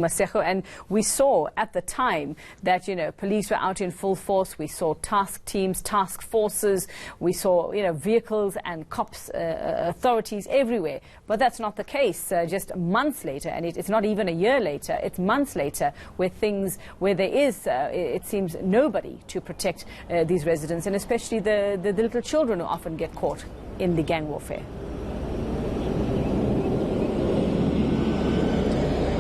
Masejo, and we saw at the time that, police were out in full force. We saw task teams, task forces. We saw, vehicles and cops, authorities everywhere. But that's not the case just months later, and it's not even a year later. It's months later where there is, it seems, nobody to protect these residents, and especially the little children who often get caught in the gang warfare.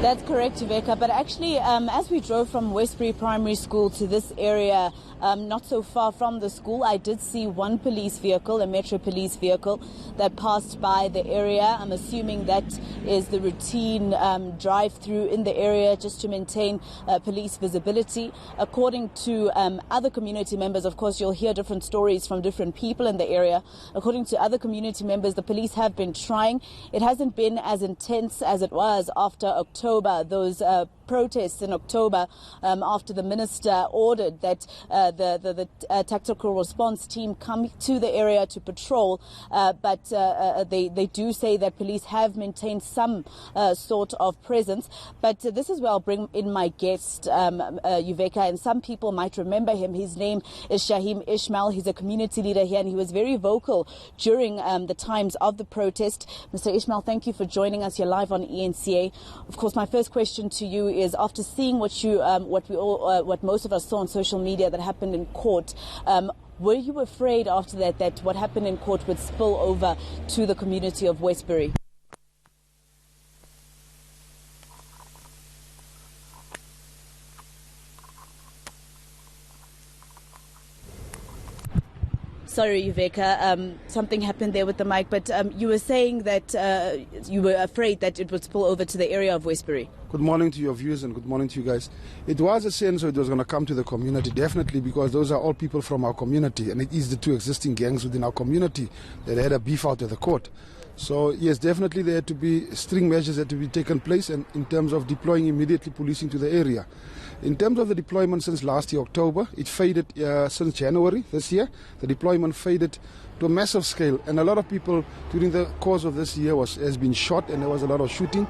That's correct, Viveka. But actually, as we drove from Westbury Primary School to this area, not so far from the school, I did see one police vehicle, a Metro police vehicle, that passed by the area. I'm assuming that is the routine drive-through in the area just to maintain police visibility. According to other community members, of course, you'll hear different stories from different people in the area. According to other community members, the police have been trying. It hasn't been as intense as it was after October. Those protests in October, after the minister ordered that the tactical response team come to the area to patrol, but they do say that police have maintained some sort of presence. But this is where I'll bring in my guest, Yuveka, and some people might remember him. His name is Shahim Ishmael. He's a community leader here, and he was very vocal during the times of the protest. Mr. Ishmael, thank you for joining us here live on ENCA. Of course, my first question to you is, after seeing what most of us saw on social media that happened in court, were you afraid after that what happened in court would spill over to the community of Westbury? Sorry, Yuveka, something happened there with the mic, but you were saying that you were afraid that it would spill over to the area of Westbury. Good morning to your viewers and good morning to you guys. It was a sense it was going to come to the community, definitely, because those are all people from our community, and it is the two existing gangs within our community that had a beef out of the court. So yes, definitely there had to be string measures that had to be taken place, and in terms of deploying immediately policing to the area. In terms of the deployment since last year, October, it faded since January this year. The deployment faded to a massive scale, and a lot of people during the course of this year has been shot, and there was a lot of shooting.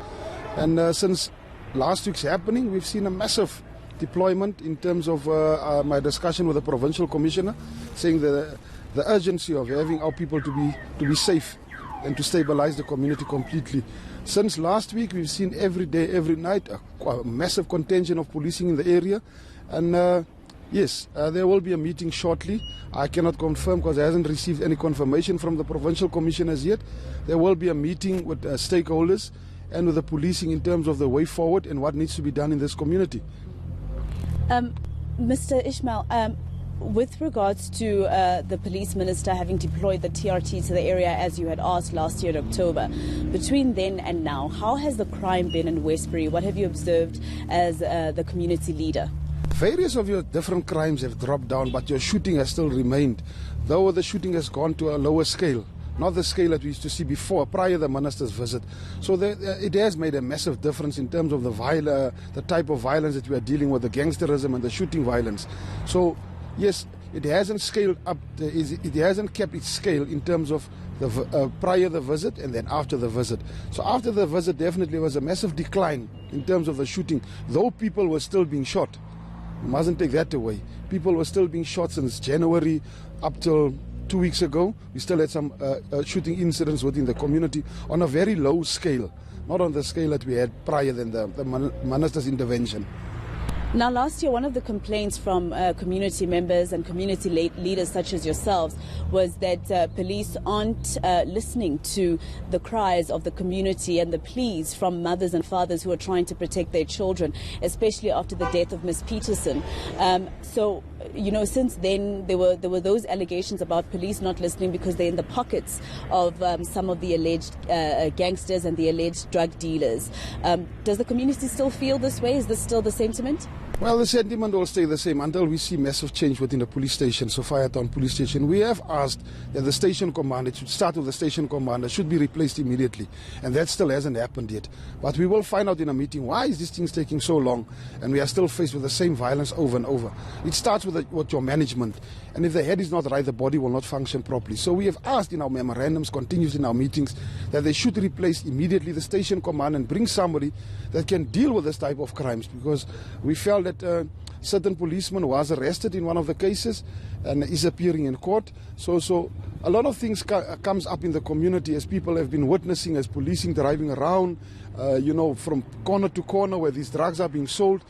And since last week's happening, we've seen a massive deployment in terms of my discussion with the provincial commissioner, saying the urgency of having our people to be safe and to stabilize the community completely. Since last week, we've seen every day, every night, a massive contingent of policing in the area. And yes, there will be a meeting shortly. I cannot confirm because I haven't received any confirmation from the provincial commissioners yet. There will be a meeting with stakeholders and with the policing in terms of the way forward and what needs to be done in this community. Mr. Ishmael, with regards to the police minister having deployed the TRT to the area, as you had asked last year in October, between then and now, how has the crime been in Westbury? What have you observed as the community leader? Various of your different crimes have dropped down, but your shooting has still remained, though the shooting has gone to a lower scale. Not the scale that we used to see before, prior to the minister's visit. So it has made a massive difference in terms of the type of violence that we are dealing with, the gangsterism and the shooting violence. So yes, it hasn't scaled up. It hasn't kept its scale in terms of the prior the visit and then after the visit. So after the visit, definitely was a massive decline in terms of the shooting, though people were still being shot. You mustn't take that away. People were still being shot since January up till 2 weeks ago. We still had some shooting incidents within the community on a very low scale, not on the scale that we had prior than the minister's intervention. Now, last year, one of the complaints from community members and community leaders such as yourselves was that police aren't listening to the cries of the community and the pleas from mothers and fathers who are trying to protect their children, especially after the death of Ms. Peterson. So, since then, there were those allegations about police not listening because they're in the pockets of some of the alleged gangsters and the alleged drug dealers. Does the community still feel this way? Is this still the sentiment? Well, the sentiment will stay the same until we see massive change within the police station, so Firetown Police Station. We have asked that the station commander, it should start with the station commander, should be replaced immediately. And that still hasn't happened yet. But we will find out in a meeting why is this thing taking so long and we are still faced with the same violence over and over. It starts with your management. And if the head is not right, the body will not function properly. So we have asked in our memorandums, continues in our meetings, that they should replace immediately the station commander and bring somebody that can deal with this type of crimes, because we felt that certain policeman was arrested in one of the cases and is appearing in court. So a lot of things comes up in the community as people have been witnessing, as policing driving around, from corner to corner where these drugs are being sold.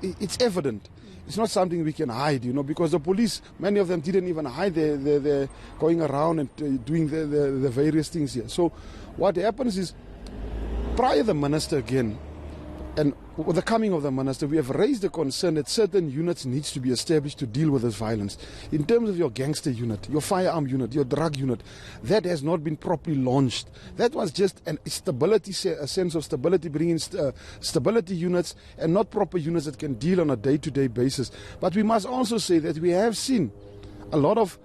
It's evident. It's not something we can hide, because the police, many of them didn't even hide. They're going around and doing the various things here. So what happens is, prior to the minister again, and with the coming of the minister, we have raised the concern that certain units needs to be established to deal with this violence. In terms of your gangster unit, your firearm unit, your drug unit, that has not been properly launched. That was just a sense of stability, bringing stability units and not proper units that can deal on a day-to-day basis. But we must also say that we have seen a lot of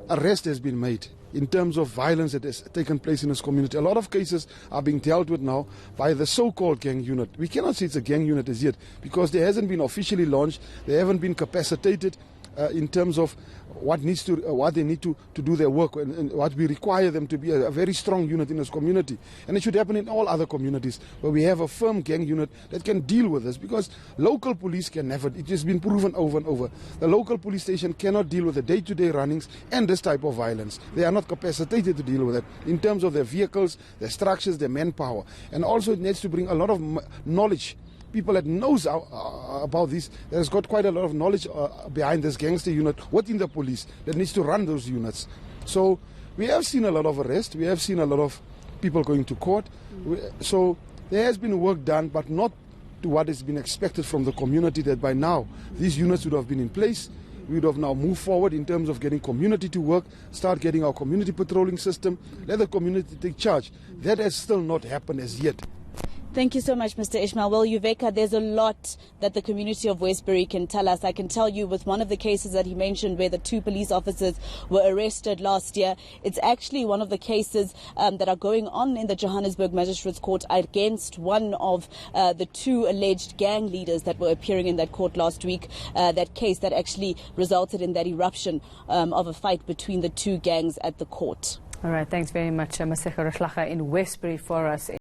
arrest has been made in terms of violence that has taken place in this community. A lot of cases are being dealt with now by the so-called gang unit. We cannot say it's a gang unit as yet, because there hasn't been officially launched. They haven't been capacitated in terms of what they need to do their work, and what we require them to be a very strong unit in this community. And it should happen in all other communities where we have a firm gang unit that can deal with this, because local police can never. It has been proven over and over. The local police station cannot deal with the day-to-day runnings and this type of violence. They are not capacitated to deal with it in terms of their vehicles, their structures, their manpower. And also it needs to bring a lot of knowledge. People that knows about this, there's got quite a lot of knowledge behind this gangster unit within the police that needs to run those units. So we have seen a lot of arrests, we have seen a lot of people going to court. So there has been work done, but not to what has been expected from the community, that by now these units would have been in place. We would have now moved forward in terms of getting community to work, start getting our community patrolling system, let the community take charge. That has still not happened as yet. Thank you so much, Mr. Ishmael. Well, Uveka, there's a lot that the community of Westbury can tell us. I can tell you with one of the cases that he mentioned where the 2 police officers were arrested last year, it's actually one of the cases that are going on in the Johannesburg Magistrates Court against one of the 2 alleged gang leaders that were appearing in that court last week. That case that actually resulted in that eruption of a fight between the 2 gangs at the court. All right, thanks very much, Maseko Rahlaga in Westbury for us.